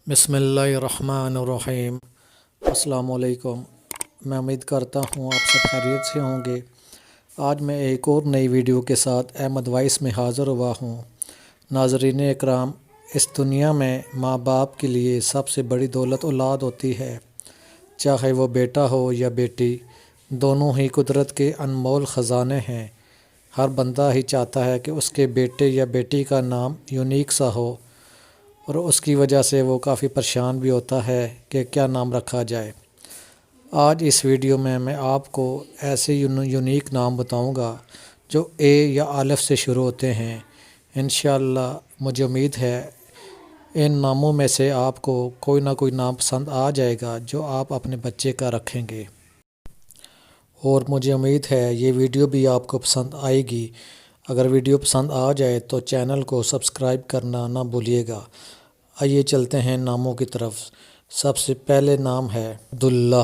بسم اللہ الرحمن الرحیم۔ السلام علیکم۔ میں امید کرتا ہوں آپ سب خیریت سے ہوں گے۔ آج میں ایک اور نئی ویڈیو کے ساتھ احمد وائس میں حاضر ہوا ہوں۔ ناظرین اکرام، اس دنیا میں ماں باپ کے لیے سب سے بڑی دولت اولاد ہوتی ہے، چاہے وہ بیٹا ہو یا بیٹی، دونوں ہی قدرت کے انمول خزانے ہیں۔ ہر بندہ ہی چاہتا ہے کہ اس کے بیٹے یا بیٹی کا نام یونیک سا ہو، اور اس کی وجہ سے وہ کافی پریشان بھی ہوتا ہے کہ کیا نام رکھا جائے۔ آج اس ویڈیو میں آپ کو ایسے یونیک نام بتاؤں گا جو اے یا الف سے شروع ہوتے ہیں۔ انشاءاللہ مجھے امید ہے ان ناموں میں سے آپ کو کوئی نہ کوئی نام پسند آ جائے گا جو آپ اپنے بچے کا رکھیں گے، اور مجھے امید ہے یہ ویڈیو بھی آپ کو پسند آئے گی۔ اگر ویڈیو پسند آ جائے تو چینل کو سبسکرائب کرنا نہ بھولیے گا۔ آئیے چلتے ہیں ناموں کی طرف۔ سب سے پہلے نام ہے عبداللہ۔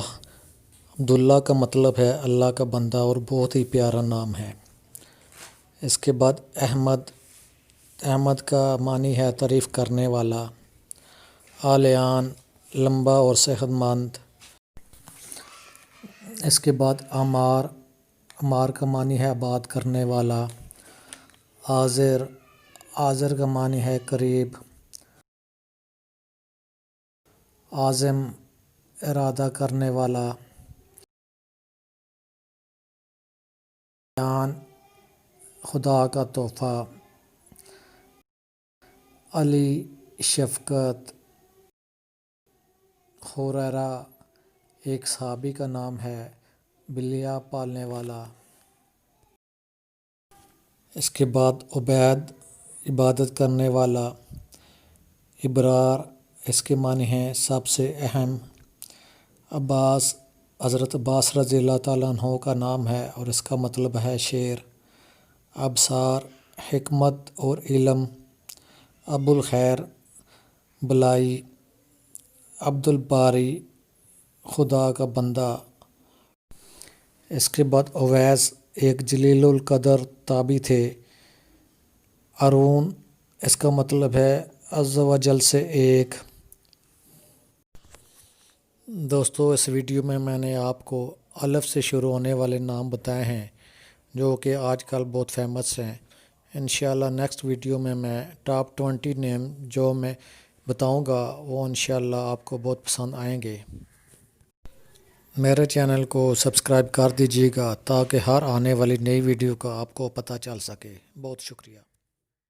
عبداللہ کا مطلب ہے اللہ کا بندہ، اور بہت ہی پیارا نام ہے۔ اس کے بعد احمد۔ احمد کا معنی ہے تعریف کرنے والا۔ آلیان، لمبا اور صحت مند۔ اس کے بعد عمار۔ عمار کا معنی ہے آباد کرنے والا۔ عازر۔ عازر کا معنی ہے قریب۔ عازم، ارادہ کرنے والا۔ جان، خدا کا تحفہ۔ علی، شفقت۔ خریرہ، ایک صحابی کا نام ہے، بلیاں پالنے والا۔ اس کے بعد عبید، عبادت کرنے والا۔ ابرار، اس کے معنی ہیں سب سے اہم۔ عباس، حضرت عباس رضی اللہ تعالیٰ عنہ کا نام ہے، اور اس کا مطلب ہے شیر۔ ابصار، حکمت اور علم۔ ابوالخیر، بلائی۔ عبدالباری، خدا کا بندہ۔ اس کے بعد اویس، ایک جلیل القدر تابعی تھے۔ ارون، اس کا مطلب ہے عز و جل سے ایک۔ دوستو، اس ویڈیو میں نے آپ کو الف سے شروع ہونے والے نام بتائے ہیں جو کہ آج کل بہت فیمس ہیں۔ انشاءاللہ نیکسٹ ویڈیو میں ٹاپ 20 نیم جو میں بتاؤں گا وہ انشاءاللہ آپ کو بہت پسند آئیں گے۔ میرے چینل کو سبسکرائب کر دیجیے گا تاکہ ہر آنے والی نئی ویڈیو کا آپ کو پتہ چل سکے۔ بہت شکریہ۔